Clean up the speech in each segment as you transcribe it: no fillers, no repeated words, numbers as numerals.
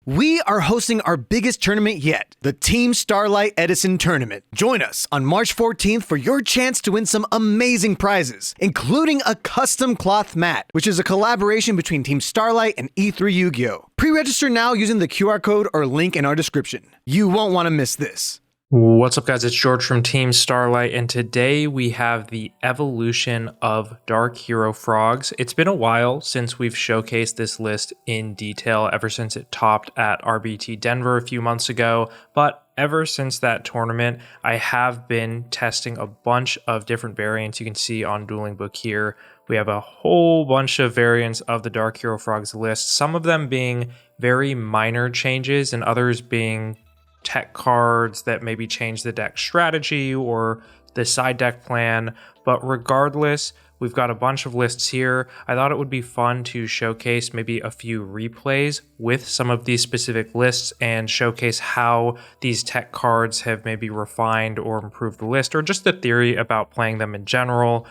We are hosting our biggest tournament yet, the Team Starlight Edison Tournament. Join us on March 14th for your chance to win some amazing prizes, including a custom cloth mat, which is a collaboration between Team Starlight and E3 Yu-Gi-Oh! Pre-register now using the QR code or link in our description. You won't want to miss this. What's up, guys? It's George from Team Starlight, and today we have the evolution of Dark Hero Frogs. It's been a while since we've showcased this list in detail, ever since it topped at RBET Denver a few months ago, but ever since that tournament, I have been testing a bunch of different variants. You can see on Dueling Book here, we have a whole bunch of variants of the Dark Hero Frogs list, some of them being very minor changes and others being tech cards that maybe change the deck strategy or the side deck plan. But regardless, we've got a bunch of lists here. I thought it would be fun to showcase maybe a few replays with some of these specific lists and showcase how these tech cards have maybe refined or improved the list, or just the theory about playing them in general.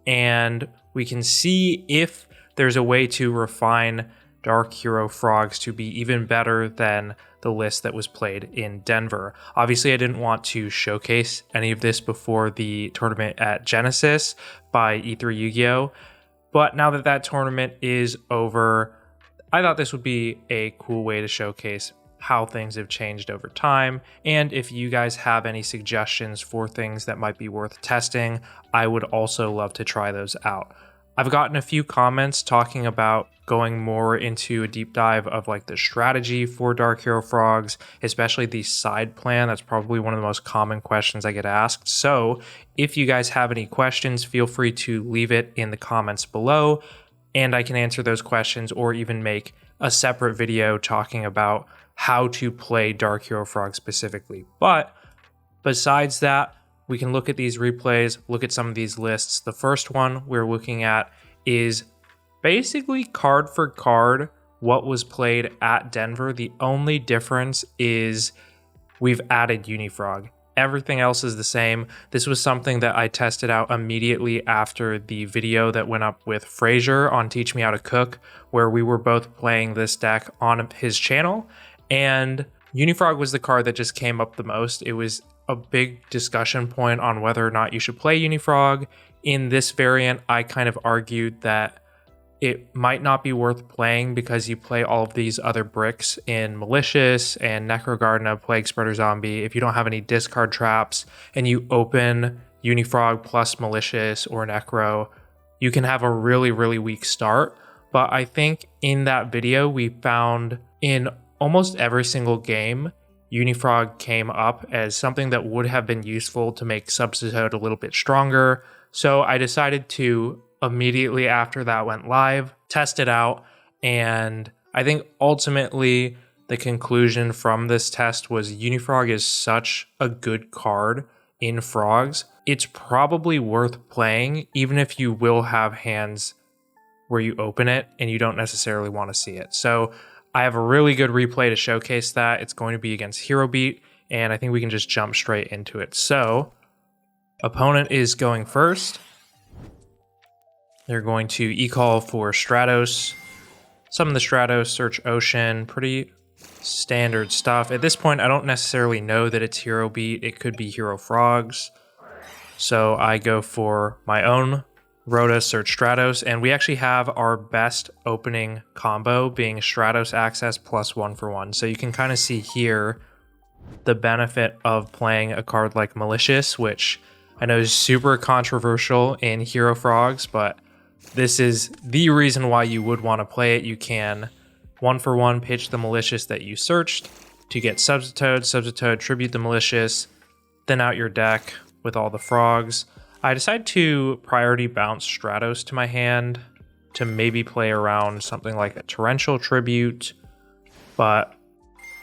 And we can see if there's a way to refine Dark Hero Frogs to be even better than the list that was played in Denver. Obviously, I didn't want to showcase any of this before the tournament at Genesis by E3 Yu-Gi-Oh! But now that that tournament is over, I thought this would be a cool way to showcase how things have changed over time. And if you guys have any suggestions for things that might be worth testing, I would also love to try those out. I've gotten a few comments talking about going more into a deep dive of like the strategy for Dark Hero Frogs, especially the side plan. That's probably one of the most common questions I get asked. So if you guys have any questions, feel free to leave it in the comments below and I can answer those questions or even make a separate video talking about how to play Dark Hero Frogs specifically. But besides that, we can look at these replays, look at some of these lists. The first one we're looking at is basically card for card what was played at Denver. The only difference is we've added Unifrog. Everything else is the same. This was something that I tested out immediately after the video that went up with Frazier on Teach Me How to Cook, where we were both playing this deck on his channel. And Unifrog was the card that just came up the most. It was a big discussion point on whether or not you should play Unifrog. In this variant, I kind of argued that it might not be worth playing because you play all of these other bricks in Malicious and Necrogardna, Plague Spreader Zombie. If you don't have any discard traps and you open Unifrog plus Malicious or Necro, you can have a really, really weak start. But I think in that video, we found in almost every single game, Unifrog came up as something that would have been useful to make Substitute a little bit stronger. So I decided to immediately after that went live, test it out. And I think ultimately the conclusion from this test was Unifrog is such a good card in Frogs. It's probably worth playing, even if you will have hands where you open it and you don't necessarily want to see it. So I have a really good replay to showcase that. It's going to be against Hero Beat, and I think we can just jump straight into it. So, opponent is going first. They're going to e-call for Stratos. Summon the Stratos, search Ocean, pretty standard stuff. At this point, I don't necessarily know that it's Hero Beat. It could be Hero Frogs. So I go for my own Rhoda, search Stratos, and we actually have our best opening combo being Stratos Access plus 1-for-1. So you can kind of see here the benefit of playing a card like Malicious, which I know is super controversial in Hero Frogs, but this is the reason why you would want to play it. You can 1-for-1 pitch the Malicious that you searched to get Substitute, tribute the Malicious, thin out your deck with all the frogs. I decided to priority bounce Stratos to my hand to maybe play around something like a Torrential Tribute, but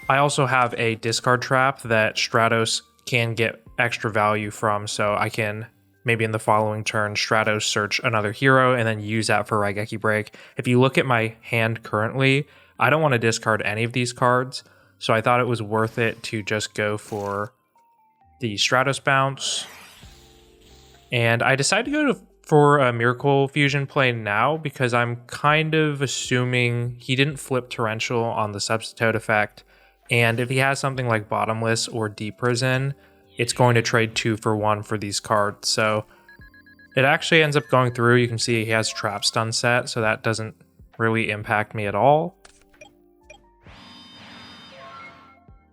I also have a discard trap that Stratos can get extra value from, so I can maybe in the following turn Stratos search another hero and then use that for Raigeki Break. If you look at my hand currently, I don't want to discard any of these cards, so I thought it was worth it to just go for the Stratos bounce. And I decided to go for a Miracle Fusion play now because I'm kind of assuming he didn't flip Torrential on the Substitute effect. And if he has something like Bottomless or Deep Prison, it's going to trade 2 for 1 for these cards. So it actually ends up going through. You can see he has Trap Stun set, so that doesn't really impact me at all.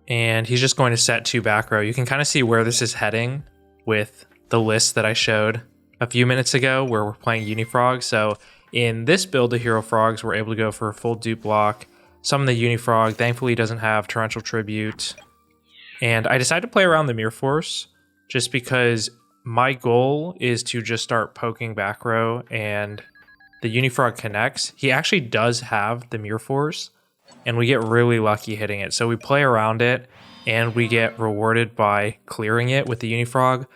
And he's just going to set 2 back row. You can kind of see where this is heading with the list that I showed a few minutes ago where we're playing Unifrog. So in this build of Hero Frogs, we're able to go for a full dupe block, summon the Unifrog. Thankfully, he doesn't have Torrential Tribute. And I decided to play around the Mirror Force just because my goal is to just start poking back row and the Unifrog connects. He actually does have the Mirror Force and we get really lucky hitting it. So we play around it and we get rewarded by clearing it with the Unifrog.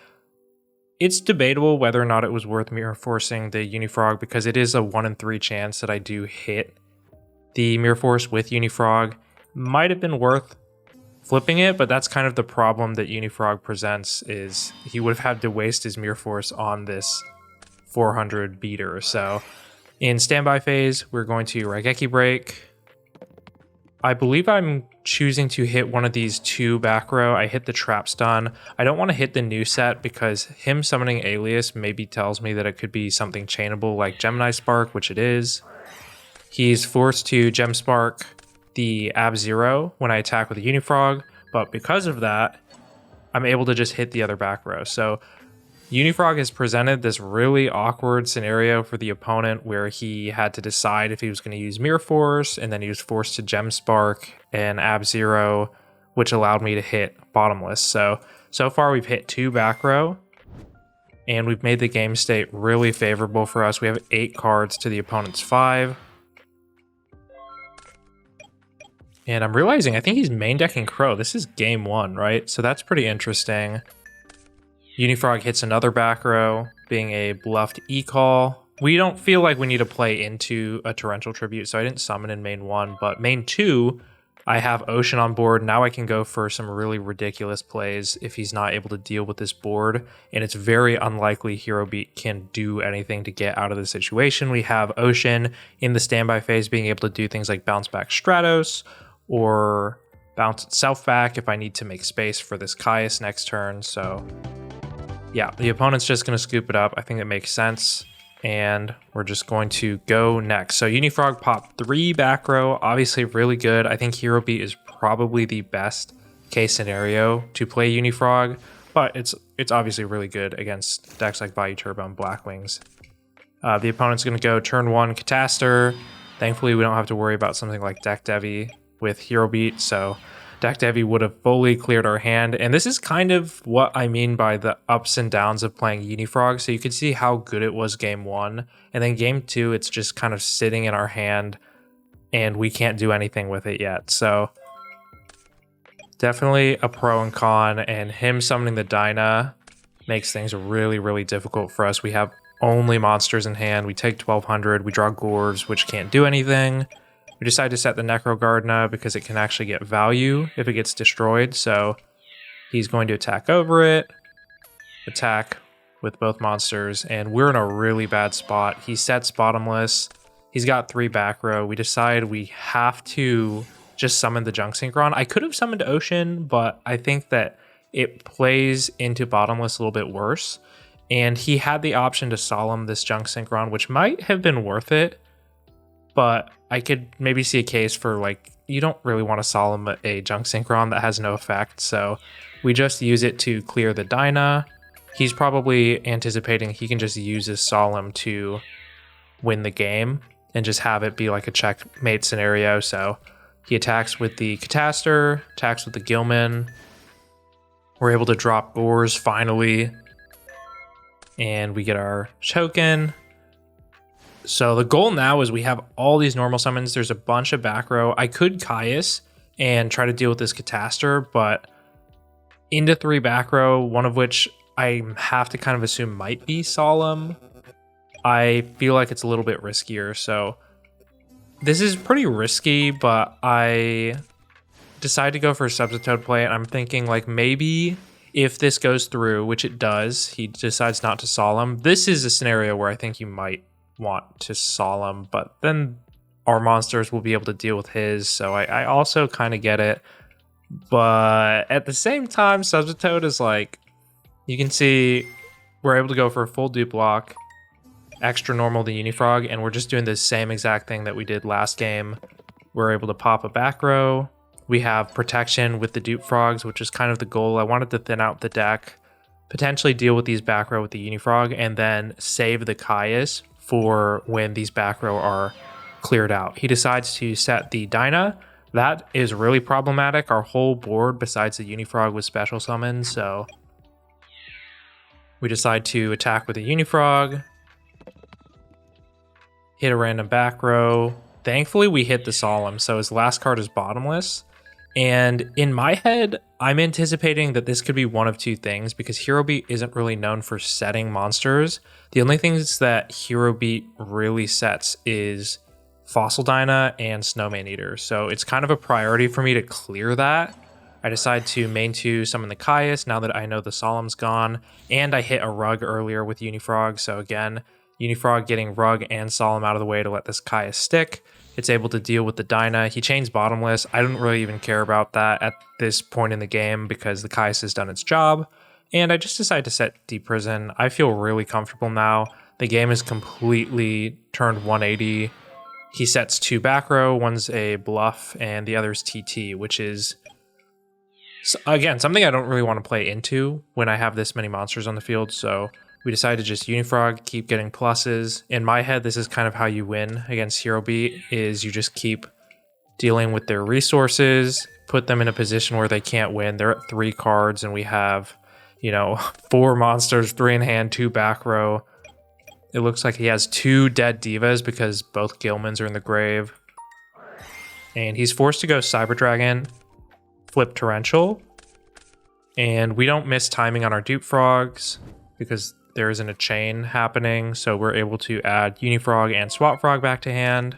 It's debatable whether or not it was worth Mirror Forcing the Unifrog because it is a 1 in 3 chance that I do hit the Mirror Force with Unifrog. Might have been worth flipping it, but that's kind of the problem that Unifrog presents, is he would have had to waste his Mirror Force on this 400 beater. So in standby phase, we're going to Raigeki Break. I believe I'm choosing to hit one of these 2 back row. I hit the Trap Stun. I don't want to hit the new set because him summoning Alias maybe tells me that it could be something chainable like Gemini Spark, which it is. He's forced to Gem Spark the Ab-Zero when I attack with a Unifrog, but because of that, I'm able to just hit the other back row. So Unifrog has presented this really awkward scenario for the opponent where he had to decide if he was going to use Mirror Force, and then he was forced to Gem Spark and Ab-Zero, which allowed me to hit Bottomless. So far we've hit 2 back row, and we've made the game state really favorable for us. We have 8 cards to the opponent's 5. And I'm realizing I think he's main decking Crow. This is game 1, right? So that's pretty interesting. Unifrog hits another back row, being a bluffed E-Call. We don't feel like we need to play into a Torrential Tribute, so I didn't summon in main 1. But main 2, I have Ocean on board. Now I can go for some really ridiculous plays if he's not able to deal with this board. And it's very unlikely Hero Beat can do anything to get out of the situation. We have Ocean in the standby phase being able to do things like bounce back Stratos, or bounce itself back if I need to make space for this Caius next turn. So yeah, the opponent's just going to scoop it up. I think it makes sense. And we're just going to go next. So Unifrog popped 3 back row, obviously really good. I think Hero Beat is probably the best case scenario to play Unifrog, but it's obviously really good against decks like Bayou Turbo and Blackwings. The opponent's going to go turn 1 Catastor. Thankfully, we don't have to worry about something like Deck Devi with Hero Beat, so Deck Devi would have fully cleared our hand. And this is kind of what I mean by the ups and downs of playing Unifrog. So you could see how good it was game 1, and then game 2, it's just kind of sitting in our hand and we can't do anything with it yet. So definitely a pro and con, and him summoning the Dyna makes things really, really difficult for us. We have only monsters in hand. We take 1200, we draw Gorves, which can't do anything. We decide to set the Necro Gardna because it can actually get value if it gets destroyed. So he's going to attack over it, attack with both monsters, and we're in a really bad spot. He sets Bottomless. He's got 3 back row. We decide we have to just summon the Junk Synchron. I could have summoned Ocean, but I think that it plays into Bottomless a little bit worse. And he had the option to Solemn this Junk Synchron, which might have been worth it. But I could maybe see a case for, like, you don't really want to Solemn a Junk Synchron that has no effect. So we just use it to clear the Dyna. He's probably anticipating he can just use his Solemn to win the game and just have it be like a checkmate scenario. So he attacks with the Catastor, attacks with the Gilman. We're able to drop Gores finally. And we get our token. So the goal now is we have all these normal summons. There's a bunch of back row. I could Caius and try to deal with this Catastor, but into 3 back row, one of which I have to kind of assume might be Solemn. I feel like it's a little bit riskier. So this is pretty risky, but I decide to go for a Substitute play, and I'm thinking like maybe if this goes through, which it does, he decides not to solemn. This is a scenario where I think you might want to solemn, but then our monsters will be able to deal with his, so I also kind of get it. But at the same time, Substitute is like, you can see we're able to go for a full dupe block, extra normal the Unifrog, and we're just doing the same exact thing that we did last game. We're able to pop a back row. We have protection with the dupe frogs, which is kind of the goal. I wanted to thin out the deck, potentially deal with these back row with the Unifrog, and then save the Caius for when these back row are cleared out. He decides to set the Dyna. That is really problematic. Our whole board, besides the Unifrog, was special summoned, so we decide to attack with the Unifrog, hit a random back row. Thankfully, we hit the Solemn, so his last card is bottomless. And in my head, I'm anticipating that this could be one of two things, because Hero Beat isn't really known for setting monsters. The only things that Hero Beat really sets is Fossil Dyna and Snowman Eater, so it's kind of a priority for me to clear that. I decide to main 2 summon the Caius now that I know the Solemn's gone, and I hit a Rug earlier with Unifrog, so again, Unifrog getting Rug and Solemn out of the way to let this Caius stick. It's able to deal with the Dyna. He chains bottomless. I don't really even care about that at this point in the game because the Caius has done its job, and I just decided to set Deep Prison. I feel really comfortable now. The game is completely turned 180. He sets 2 back row, one's a bluff, and the other's TT, which is, again, something I don't really want to play into when I have this many monsters on the field, so we decided to just Unifrog, keep getting pluses. In my head, this is kind of how you win against Hero Beat, is you just keep dealing with their resources, put them in a position where they can't win. They're at 3 cards, and we have, 4 monsters, 3 in hand, 2 back row. It looks like he has 2 dead divas because both Gilmans are in the grave. And he's forced to go Cyber Dragon, flip Torrential. And we don't miss timing on our dupe frogs because there isn't a chain happening. So we're able to add Unifrog and Swap Frog back to hand.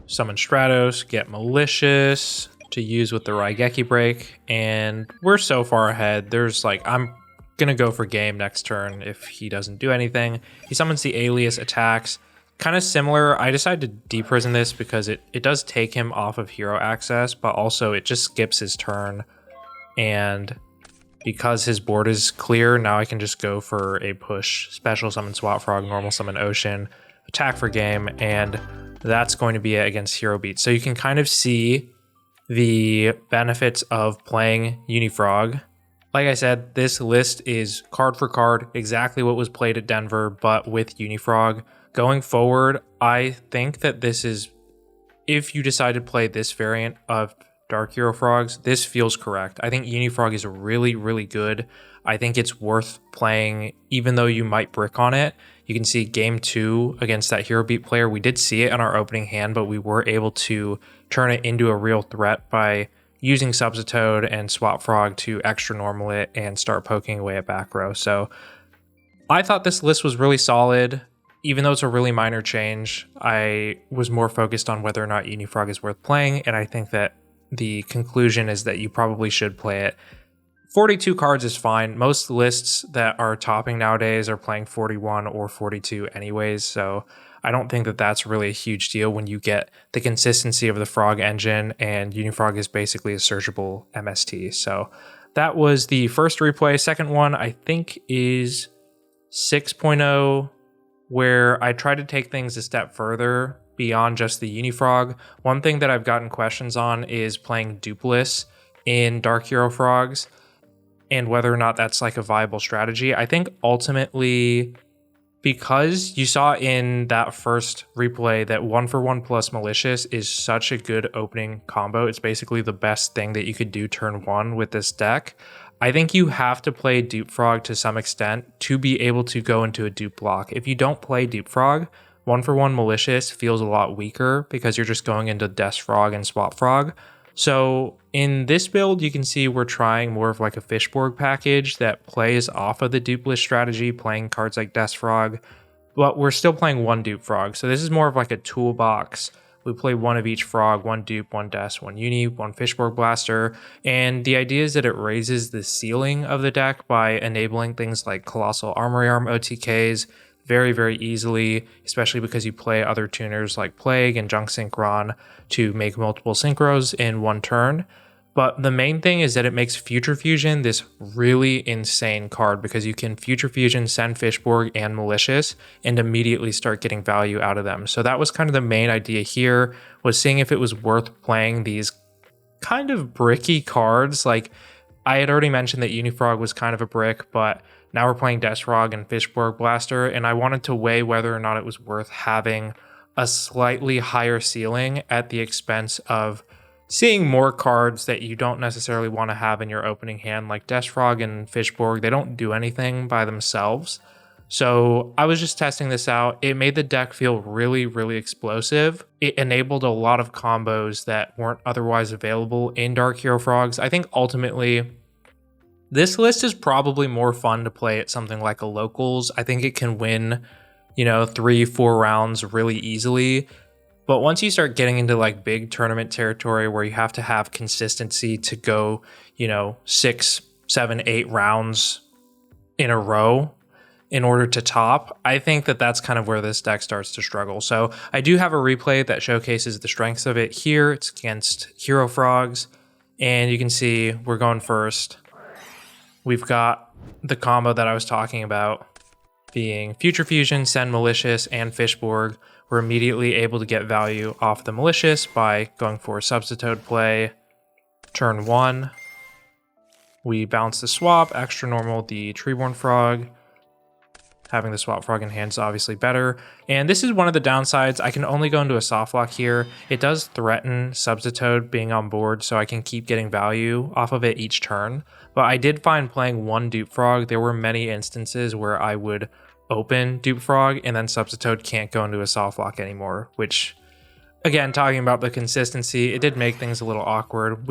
Summon Stratos, get Malicious to use with the Raigeki break. And we're so far ahead. There's I'm gonna go for game next turn if he doesn't do anything. He summons the Alias, attacks. Kind of similar. I decided to deprison this because it does take him off of hero access, but also it just skips his turn. And because his board is clear, now I can just go for a push, special summon Swap Frog, normal summon Ocean, attack for game, and that's going to be it against Hero Beat. So you can kind of see the benefits of playing Unifrog. Like I said, this list is card for card, exactly what was played at Denver, but with Unifrog. Going forward, I think that this is, if you decide to play this variant of Dark Hero Frogs, this feels correct. I think Unifrog is really, really good. I think it's worth playing, even though you might brick on it. You can see game 2 against that Hero Beat player. We did see it in our opening hand, but we were able to turn it into a real threat by using Substitute and Swap Frog to extra normal it and start poking away at back row. So I thought this list was really solid. Even though it's a really minor change, I was more focused on whether or not Unifrog is worth playing, and I think that the conclusion is that you probably should play it. 42 cards is fine. Most lists that are topping nowadays are playing 41 or 42 anyways, so I don't think that that's really a huge deal when you get the consistency of the Frog engine, and Unifrog is basically a searchable MST. So that was the first replay. Second one, I think, is 6.0, where I try to take things a step further beyond just the Unifrog. One thing that I've gotten questions on is playing Dupless in Dark Hero Frogs and whether or not that's a viable strategy. I think ultimately, because you saw in that first replay that 1-for-1 plus Malicious is such a good opening combo. It's basically the best thing that you could do turn 1 with this deck. I think you have to play Dupe Frog to some extent to be able to go into a dupe block. If you don't play Dupe Frog, 1-for-1 Malicious feels a lot weaker because you're just going into Death Frog and Swap Frog. So in this build, you can see we're trying more of a Fishborg package that plays off of the dupeless strategy, playing cards like Death Frog, but we're still playing 1 Dupe Frog. So this is more of a toolbox We play one of each frog, one dupe, one death, one uni, one fishborg blaster. And the idea is that it raises the ceiling of the deck by enabling things like Colossal Armory Arm OTKs very, very easily, especially because you play other tuners like Plague and Junk Synchron to make multiple synchros in one turn. But the main thing is that it makes Future Fusion this really insane card because you can Future Fusion, send Fishborg, and Malicious and immediately start getting value out of them. So that was kind of the main idea here, was seeing if it was worth playing these kind of bricky cards. Like, I had already mentioned that Unifrog was kind of a brick, but now we're playing Desrog and Fishborg Blaster, and I wanted to weigh whether or not it was worth having a slightly higher ceiling at the expense of seeing more cards that you don't necessarily want to have in your opening hand, like Desrog and Fishborg. They don't do anything by themselves. So I was just testing this out. It made the deck feel really, really explosive. It enabled a lot of combos that weren't otherwise available in Dark Hero Frogs. I think ultimately, this list is probably more fun to play at something like a locals. I think it can win, 3-4 rounds really easily. But once you start getting into like big tournament territory where you have to have consistency to go, 6, 7, 8 rounds in a row in order to top, I think that that's kind of where this deck starts to struggle. So I do have a replay that showcases the strengths of it here. It's against Hero Frogs. And you can see we're going first. We've got the combo that I was talking about being Future Fusion, send Malicious, and Fishborg. We're immediately able to get value off the Malicious by going for a Substitute play. Turn 1, we bounce the swap, extra normal the Treeborn Frog. Having the swap frog in hand is obviously better. And this is one of the downsides. I can only go into a soft lock here. It does threaten Substitute being on board, so I can keep getting value off of it each turn. But I did find playing one dupe frog, there were many instances where I would open dupe frog and then Substitute can't go into a soft lock anymore, which, again, talking about the consistency, it did make things a little awkward.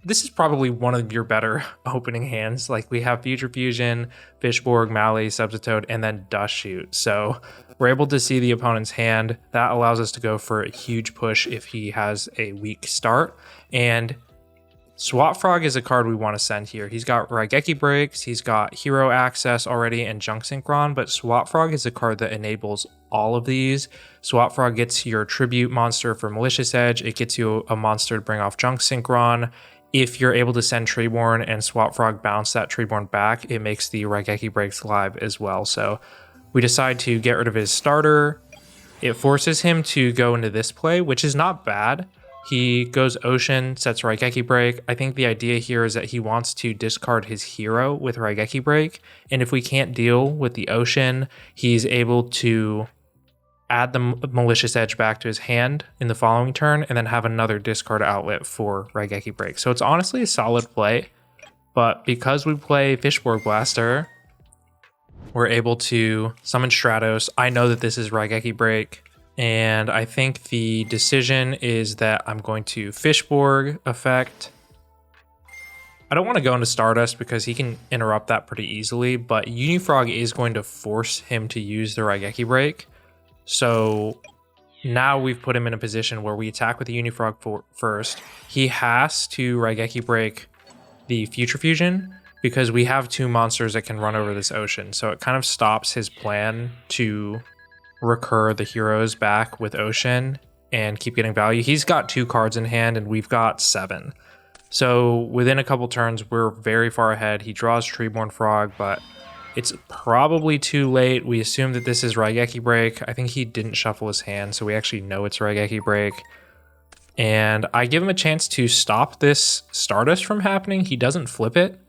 This is probably one of your better opening hands. Like, we have Future Fusion, Fishborg, Mally, Substitute, and then Dust Shoot. So we're able to see the opponent's hand. That allows us to go for a huge push if he has a weak start. And Swap Frog is a card we want to send here. He's got Raigeki Breaks, he's got Hero Access already, and Junk Synchron, but Swap Frog is a card that enables all of these. Swap Frog gets your Tribute monster for Malicious Edge, it gets you a monster to bring off Junk Synchron. If you're able to send Treeborn and Swap Frog bounce that Treeborn back, it makes the Raigeki Breaks live as well. So we decide to get rid of his starter. It forces him to go into this play, which is not bad. He goes Ocean, sets Raigeki Break. I think the idea here is that he wants to discard his hero with Raigeki Break. And if we can't deal with the Ocean, he's able to add the Malicious Edge back to his hand in the following turn and then have another discard outlet for Raigeki Break. So it's honestly a solid play. But because we play Fishborg Blaster, we're able to summon Stratos. I know that this is Raigeki Break. And I think the decision is that I'm going to Fishborg effect. I don't want to go into Stardust because he can interrupt that pretty easily, but Unifrog is going to force him to use the Raigeki Break. So now we've put him in a position where we attack with the Unifrog first. He has to Raigeki Break the Future Fusion because we have 2 monsters that can run over this Ocean. So it kind of stops his plan to recur the heroes back with Ocean and keep getting value. He's got 2 cards in hand and we've got 7. So within a couple turns, we're very far ahead. He draws Treeborn Frog, but it's probably too late. We assume that this is Raigeki Break. I think he didn't shuffle his hand, so we actually know it's Raigeki Break. And I give him a chance to stop this Stardust from happening. He doesn't flip it.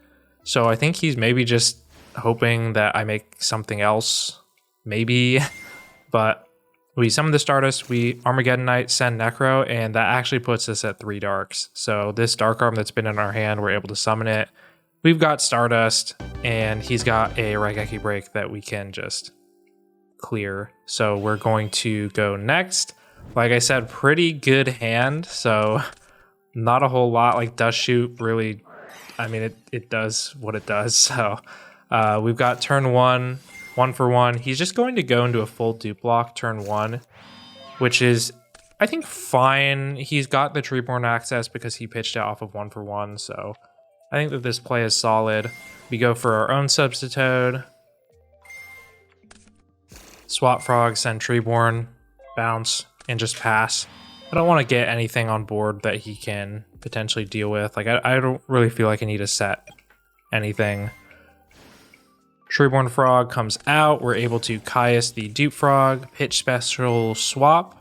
So I think he's maybe just hoping that I make something else. Maybe. But we summon the Stardust, we Armageddonite, send Necro, and that actually puts us at 3 darks. So this Dark Arm that's been in our hand, we're able to summon it. We've got Stardust, and he's got a Raigeki Break that we can just clear. So we're going to go next. Like I said, pretty good hand, so not a whole lot. Like Dust Shoot really, I mean, it does what it does. So we've got turn 1. 1 for 1. He's just going to go into a full dupe block turn 1, which is I think, fine. He's got the Treeborn access because he pitched it off of 1-for-1, so I think that this play is solid. We go for our own Substitoad. Swap Frog, send Treeborn, bounce, and just pass. I don't want to get anything on board that he can potentially deal with. Like, I don't really feel like I need to set anything. Treeborn Frog comes out. We're able to Caius the Dupe Frog, pitch special swap,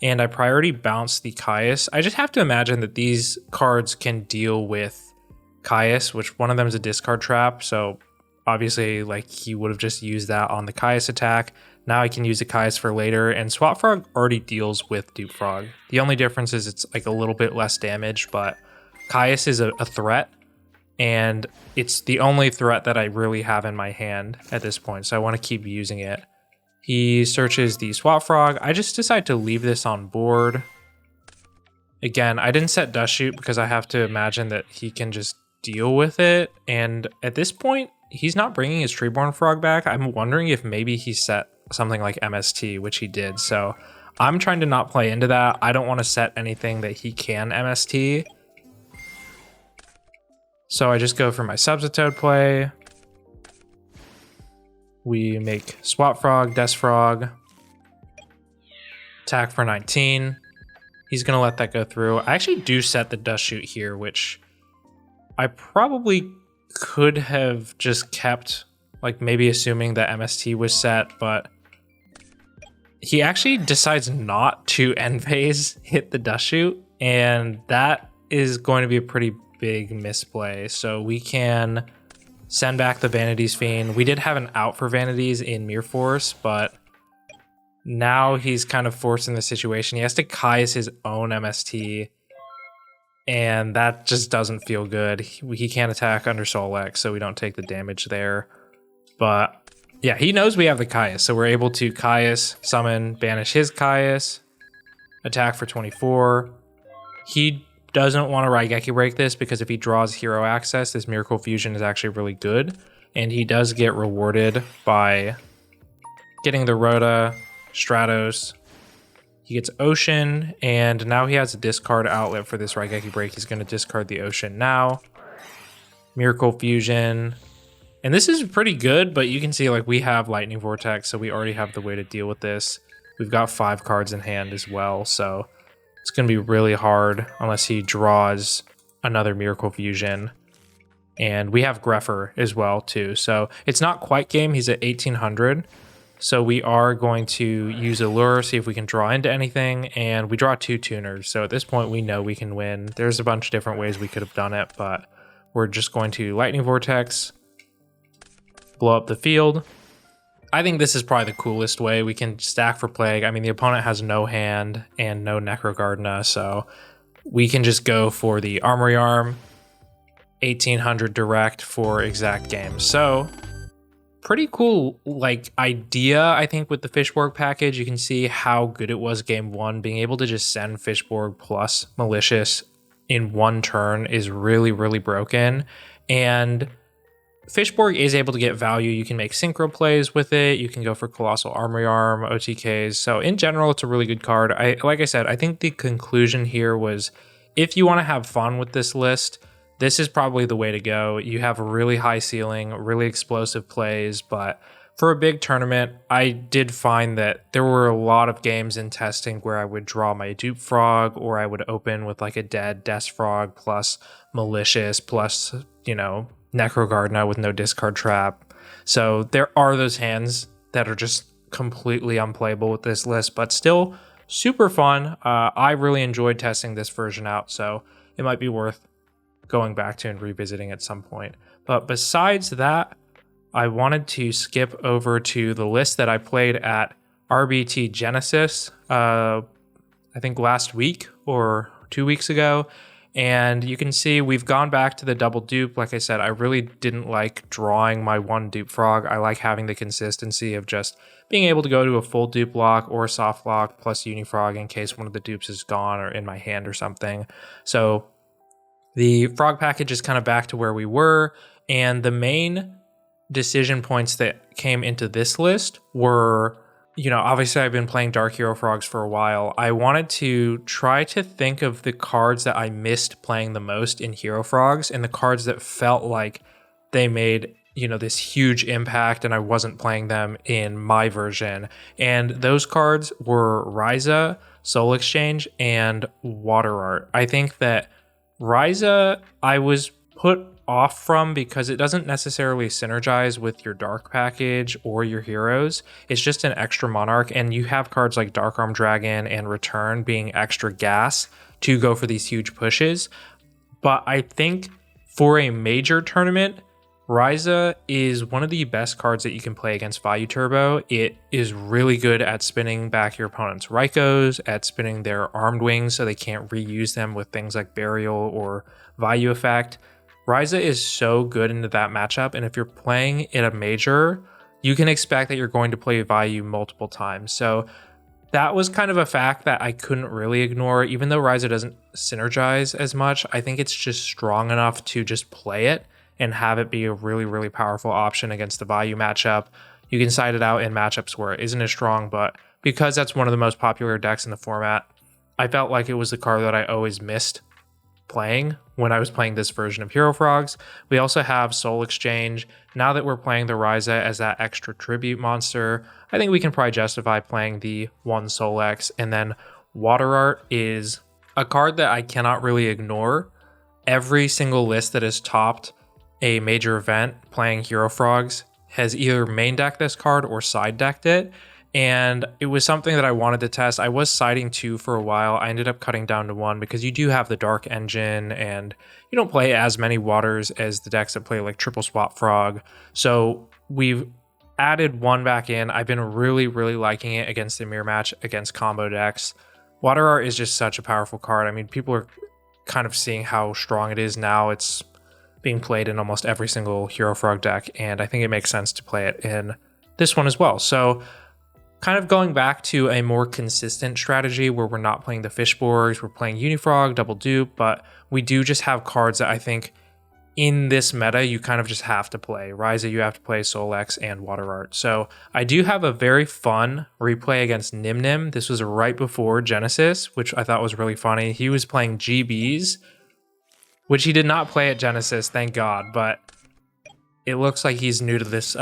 and I priority bounce the Caius. I just have to imagine that these cards can deal with Caius, which one of them is a discard trap, so obviously like he would have just used that on the Caius attack. Now I can use the Caius for later, and Swap Frog already deals with Dupe Frog. The only difference is it's like a little bit less damage, but Caius is a threat, and it's the only threat that I really have in my hand at this point, so I want to keep using it. He searches the Swap Frog. I just decide to leave this on board. Again, I didn't set Dust Shoot because I have to imagine that he can just deal with it, and at this point, he's not bringing his Treeborn Frog back. I'm wondering if maybe he set something like MST, which he did, so I'm trying to not play into that. I don't want to set anything that he can MST. So I just go for my Substitoad play. We make Swap Frog, Death Frog, attack for 19. He's going to let that go through. I actually do set the Dust Shoot here, which I probably could have just kept, like maybe assuming that MST was set, but he actually decides not to end phase hit the Dust Shoot, and that is going to be a pretty big misplay. So we can send back the Vanity's Fiend. We did have an out for Vanities in Mirror Force, but now he's kind of forced in the situation. He has to Caius his own MST, and that just doesn't feel good. He can't attack under Soul X, so we don't take the damage there. But yeah, he knows we have the Caius, so we're able to Caius, summon, banish his Caius, attack for 24. He doesn't want to Raigeki break this because if he draws hero access, this Miracle Fusion is actually really good, and he does get rewarded by getting the Rhoda, Stratos. He gets Ocean, and now he has a discard outlet for this Raigeki break. He's going to discard the Ocean now. Miracle Fusion. And this is pretty good, but you can see like we have Lightning Vortex, so we already have the way to deal with this. We've got 5 cards in hand as well, so it's going to be really hard unless he draws another Miracle Fusion. And we have Greffer as well too, so it's not quite game. He's at 1800. So we are going to use Allure, see if we can draw into anything, and we draw 2 tuners. So at this point, we know we can win. There's a bunch of different ways we could have done it, but we're just going to Lightning Vortex, blow up the field. I think this is probably the coolest way. We can stack for Plague. I mean, the opponent has no hand and no Necrogardna, so we can just go for the Armory Arm, 1800 direct for exact game. So pretty cool like idea, I think, with the Fishborg package. You can see how good it was game 1. Being able to just send Fishborg plus Malicious in one turn is really, really broken. And Fishborg is able to get value. You can make synchro plays with it. You can go for Colossal Armory Arm, OTKs. So in general, it's a really good card. Like I said, I think the conclusion here was if you want to have fun with this list, this is probably the way to go. You have a really high ceiling, really explosive plays, but for a big tournament, I did find that there were a lot of games in testing where I would draw my Dupe Frog, or I would open with like a dead Death Frog plus Malicious plus, you know, Necrogardna with no discard trap. So there are those hands that are just completely unplayable with this list, but still super fun. I really enjoyed testing this version out, so it might be worth going back to and revisiting at some point. But besides that, I wanted to skip over to the list that I played at RBET Genesis, I think last week or 2 weeks ago. And you can see we've gone back to the double dupe. Like I said, I really didn't like drawing my 1 Dupe Frog. I like having the consistency of just being able to go to a full dupe lock or a soft lock plus Unifrog in case one of the dupes is gone or in my hand or something. So the frog package is kind of back to where we were, and the main decision points that came into this list were obviously I've been playing Dark Hero Frogs for a while. I wanted to try to think of the cards that I missed playing the most in Hero Frogs and the cards that felt like they made, this huge impact and I wasn't playing them in my version. And those cards were Ryza, Soul Exchange, and Water Art. I think that Ryza I was put off from because it doesn't necessarily synergize with your Dark package or your heroes. It's just an extra Monarch, and you have cards like Dark Arm Dragon and Return being extra gas to go for these huge pushes. But I think for a major tournament, Ryza is one of the best cards that you can play against Value Turbo. It is really good at spinning back your opponent's Rykos, at spinning their Armed Wings so they can't reuse them with things like Burial or Value Effect. Ryza is so good into that matchup, and if you're playing in a major, you can expect that you're going to play Value multiple times. So that was kind of a fact that I couldn't really ignore. Even though Ryza doesn't synergize as much, I think it's just strong enough to just play it and have it be a really, really powerful option against the Value matchup. You can side it out in matchups where it isn't as strong, but because that's one of the most popular decks in the format, I felt like it was the card that I always missed playing when I was playing this version of Hero Frogs. We also have Soul Exchange. Now that we're playing the Ryza as that extra tribute monster, I think we can probably justify playing the one Soul X. And then Water Art is a card that I cannot really ignore. Every single list that has topped a major event playing Hero Frogs has either main decked this card or side decked it. And it was something that I wanted to test. I was siding 2 for a while. I ended up cutting down to 1 because you do have the Dark Engine and you don't play as many waters as the decks that play like Triple Swap Frog. So we've added 1 back in. I've been really, really liking it against the mirror match against combo decks. Water Art is just such a powerful card. I mean, people are kind of seeing how strong it is now. It's being played in almost every single Hero Frog deck, and I think it makes sense to play it in this one as well. So kind of going back to a more consistent strategy where we're not playing the Fishborgs, we're playing Unifrog, Double Dupe, but we do just have cards that I think in this meta you kind of just have to play. Ryza, you have to play Soul X and Water Art. So I do have a very fun replay against Nim Nim. This was right before Genesis, which I thought was really funny. He was playing GBs, which he did not play at Genesis, thank God, but it looks like he's new to this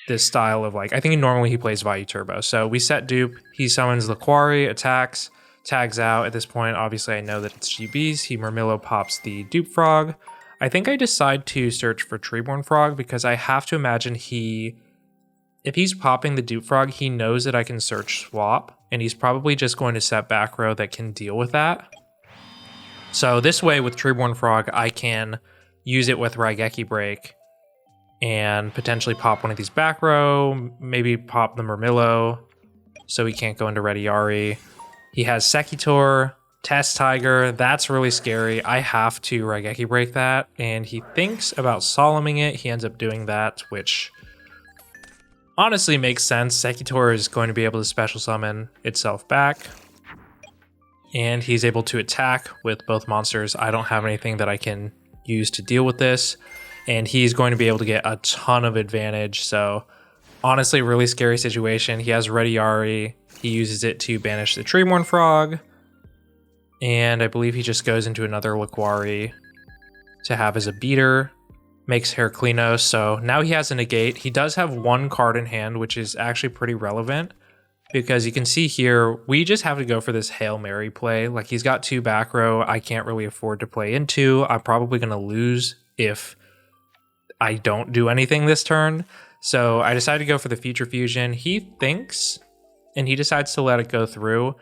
this style of I think normally he plays Value Turbo. So we set dupe, he summons the Quarry, attacks, tags out. At this point, obviously I know that it's GBs. He Murmillo pops the dupe frog. I think I decide to search for Treeborn Frog because I have to imagine if he's popping the dupe frog, he knows that I can search swap, and he's probably just going to set back row that can deal with that. So this way with Treeborn Frog, I can use it with Raigeki Break and potentially pop one of these back row, maybe pop the Murmillo so he can't go into Ready Yari. He has Sekitor, Test Tiger. That's really scary. I have to Raigeki Break that, and he thinks about Solemning it. He ends up doing that, which honestly makes sense. Sekitor is going to be able to special summon itself back, and he's able to attack with both monsters. I don't have anything that I can use to deal with this, and he's going to be able to get a ton of advantage. So honestly, really scary situation. He has Ready Yari. He uses it to banish the Treeborn Frog, and I believe he just goes into another Laquari to have as a beater. Makes Heraclinos, so now he has a negate. He does have 1 card in hand, which is actually pretty relevant, because you can see here, we just have to go for this Hail Mary play. Like, he's got 2 back row. I can't really afford to play into. I'm probably going to lose if I don't do anything this turn. So I decided to go for the Future Fusion. He thinks, and he decides to let it go through.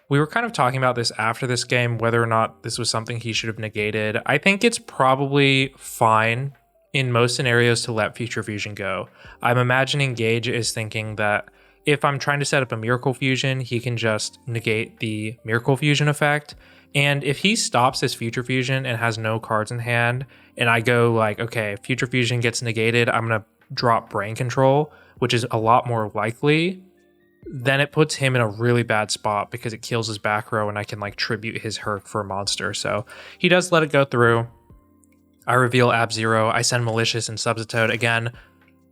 We were kind of talking about this after this game, whether or not this was something he should have negated. I think it's probably fine in most scenarios to let Future Fusion go. I'm imagining Gage is thinking that if I'm trying to set up a Miracle Fusion, he can just negate the Miracle Fusion effect. And if he stops this Future Fusion and has no cards in hand, and I go like, okay, Future Fusion gets negated, I'm going to drop Brain Control, which is a lot more likely, then it puts him in a really bad spot because it kills his back row and I can like tribute his Herc for a monster. So he does let it go through. I reveal Ab-Zero. I send Malicious and Subzitoad. Again,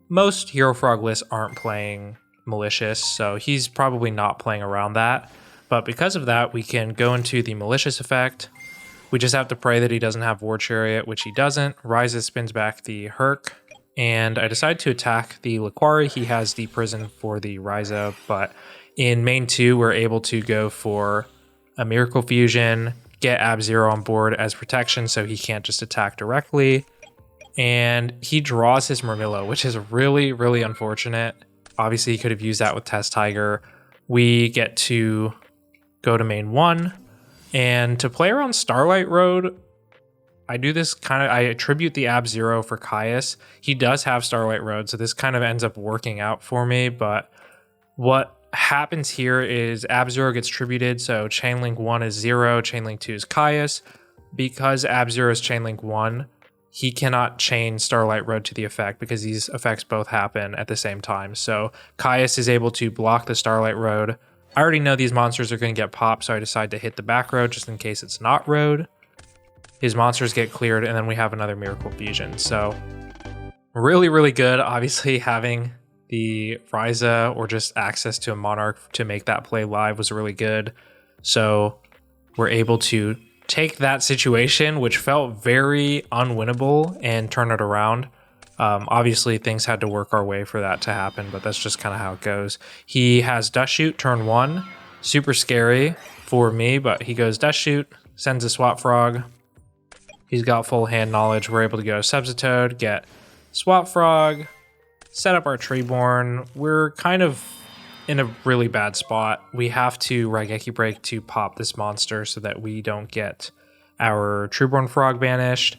most Hero Frog lists aren't playing malicious, so he's probably not playing around that. But because of that, we can go into the malicious effect. We just have to pray that he doesn't have Ward Chariot, which he doesn't. Ryza spins back the Herc, and I decide to attack the Laquari. He has the Prison for the Ryza, but in main 2, we're able to go for a Miracle Fusion, get Ab-Zero on board as protection so he can't just attack directly. And he draws his Murmillo, which is really, really unfortunate. Obviously, he could have used that with Test Tiger. We get to go to main 1. And to play around Starlight Road, I do this I attribute the Ab-Zero for Caius. He does have Starlight Road, so this kind of ends up working out for me. But what happens here is Ab-Zero gets tributed, so Chainlink 1 is 0, Chainlink 2 is Caius. Because Ab-Zero is Chainlink 1, he cannot chain Starlight Road to the effect because these effects both happen at the same time. So Caius is able to block the Starlight Road. I already know these monsters are going to get popped, so I decide to hit the back road just in case it's not road. His monsters get cleared, and then we have another Miracle Fusion. So really, really good. Obviously, having the Ryza or just access to a Monarch to make that play live was really good. So we're able to take that situation, which felt very unwinnable, and turn it around. Obviously, things had to work our way for that to happen, but that's just kind of how it goes. He has Dust Shoot turn 1. Super scary for me, but he goes Dust Shoot, sends a Swap Frog. He's got full hand knowledge. We're able to go Subsitoad, get Swap Frog, set up our Treeborn. We're kind of in a really bad spot. We have to Raigeki Break to pop this monster so that we don't get our Treeborn Frog banished.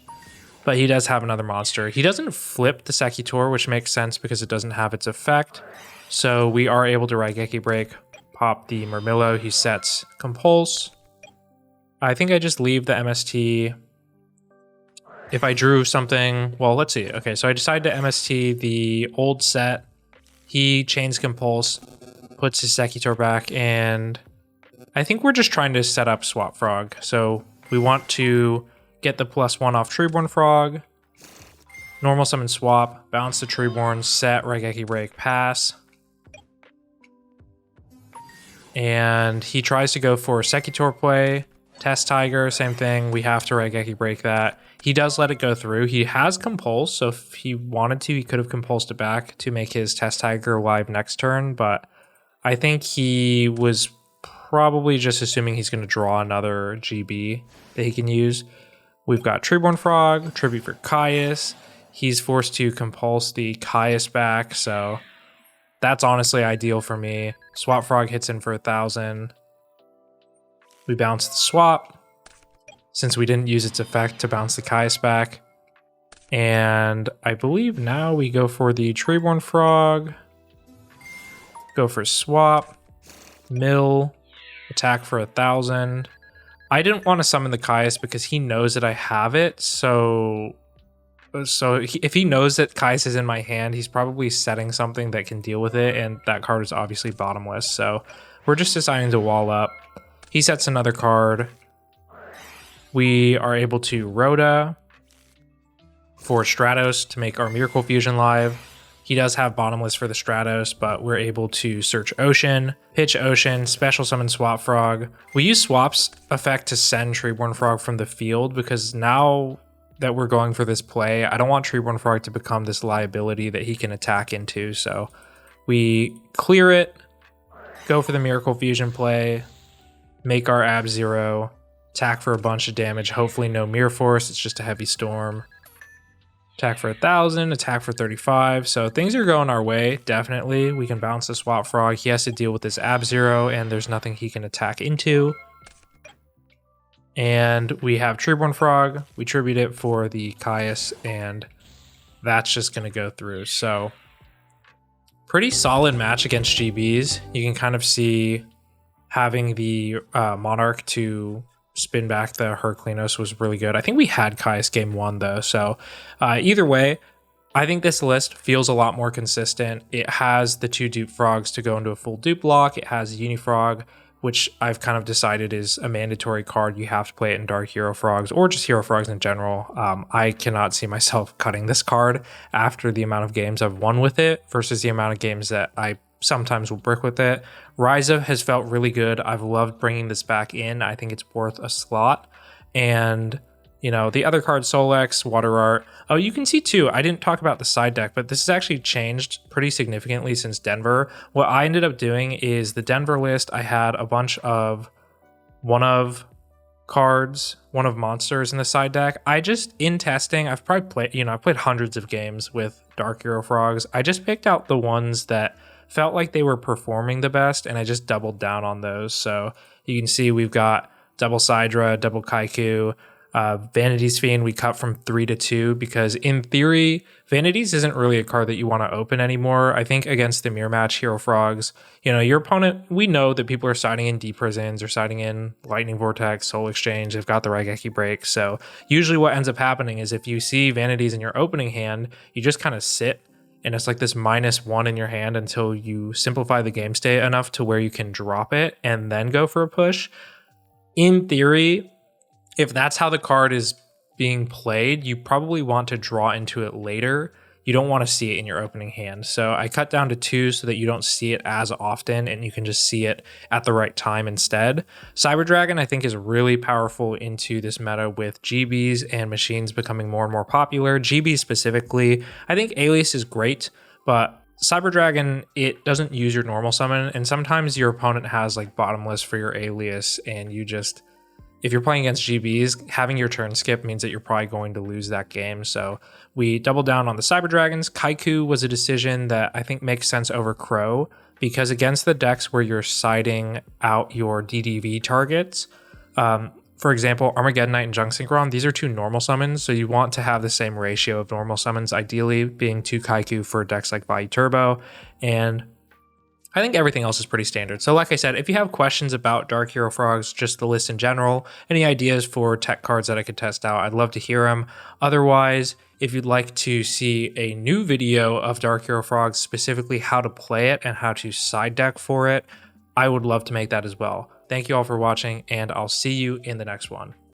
But he does have another monster. He doesn't flip the Secutor, which makes sense because it doesn't have its effect. So we are able to Raigeki Break, pop the Murmillo. He sets Compulse. I think I just leave the MST. If I drew something, well, let's see. Okay, so I decide to MST the old set. He chains Compulse, puts his Secutor back, and I think we're just trying to set up Swap Frog. So we want to get the +1 off Treeborn Frog, normal summon swap, bounce the Treeborn, set Raigeki Break, pass. And he tries to go for Secutor play, Test Tiger, same thing. We have to Raigeki Break that. He does let it go through. He has Compulse, so if he wanted to, he could have Compulsed it back to make his Test Tiger live next turn, but I think he was probably just assuming he's going to draw another GB that he can use. We've got Treeborn Frog, Tribute for Caius. He's forced to Compulse the Caius back, so that's honestly ideal for me. Swap Frog hits in for 1,000. We bounce the swap, since we didn't use its effect to bounce the Caius back. And I believe now we go for the Treeborn Frog, go for swap, mill, attack for 1,000. I didn't want to summon the Caius because he knows that I have it, so if he knows that Caius is in my hand, he's probably setting something that can deal with it, and that card is obviously bottomless, so we're just deciding to wall up. He sets another card. We are able to Rhoda for Stratos to make our Miracle Fusion live. He does have bottomless for the Stratos, but we're able to search Ocean, pitch Ocean, special summon Swap Frog. We use Swap's effect to send Treeborn Frog from the field because now that we're going for this play, I don't want Treeborn Frog to become this liability that he can attack into. So we clear it, go for the Miracle Fusion play, make our Ab-Zero, attack for a bunch of damage. Hopefully no Mirror Force, it's just a heavy storm. Attack for 1,000, attack for 35. So things are going our way, definitely. We can bounce the Swap Frog. He has to deal with this Ab-Zero, and there's nothing he can attack into. And we have Treeborn Frog. We tribute it for the Caius, and that's just going to go through. So pretty solid match against GBs. You can kind of see having the Monarch to spin back the Herculenos was really good. I think we had Caius game 1 though, so either way, I think this list feels a lot more consistent. It has the 2 dupe frogs to go into a full dupe block. It has Unifrog, which I've kind of decided is a mandatory card. You have to play it in Dark Hero Frogs or just Hero Frogs in general. I cannot see myself cutting this card after the amount of games I've won with it versus the amount of games that I sometimes will brick with it. Ryza has felt really good. I've loved bringing this back in. I think it's worth a slot. And the other card, Solex, Water Art. Oh, you can see too, I didn't talk about the side deck, but this has actually changed pretty significantly since Denver. What I ended up doing is the Denver list, I had a bunch of one of cards, one of monsters in the side deck. I just, in testing, I've probably played, I've played hundreds of games with Dark Hero Frogs. I just picked out the ones that felt like they were performing the best, and I just doubled down on those. So you can see we've got double Sidra, double Kaiku, Vanity's Fiend we cut from 3 to 2 because in theory, Vanity's isn't really a card that you want to open anymore. I think against the mirror match Hero Frogs, your opponent, we know that people are siding in Deep Prisons or siding in Lightning Vortex, Soul Exchange, they've got the Raigeki Break. So usually what ends up happening is if you see Vanities in your opening hand, you just kind of sit and it's like this -1 in your hand until you simplify the game state enough to where you can drop it and then go for a push. In theory, if that's how the card is being played, you probably want to draw into it later. You don't want to see it in your opening hand. So I cut down to 2 so that you don't see it as often and you can just see it at the right time instead. Cyber Dragon, I think, is really powerful into this meta with GBs and machines becoming more and more popular. GBs specifically, I think Alias is great, but Cyber Dragon, it doesn't use your normal summon, and sometimes your opponent has like bottomless for your Alias, and you just, if you're playing against GBs, having your turn skip means that you're probably going to lose that game. So we doubled down on the Cyber Dragons. Kaiku was a decision that I think makes sense over Crow, because against the decks where you're siding out your DDV targets, for example, Armageddon Knight and Junk Synchron, these are 2 normal summons, so you want to have the same ratio of normal summons, ideally being 2 Kaiku for decks like Bayou Turbo, and I think everything else is pretty standard. So like I said, if you have questions about Dark Hero Frogs, just the list in general, any ideas for tech cards that I could test out, I'd love to hear them. Otherwise, if you'd like to see a new video of Dark Hero Frogs, specifically how to play it and how to side deck for it, I would love to make that as well. Thank you all for watching, and I'll see you in the next one.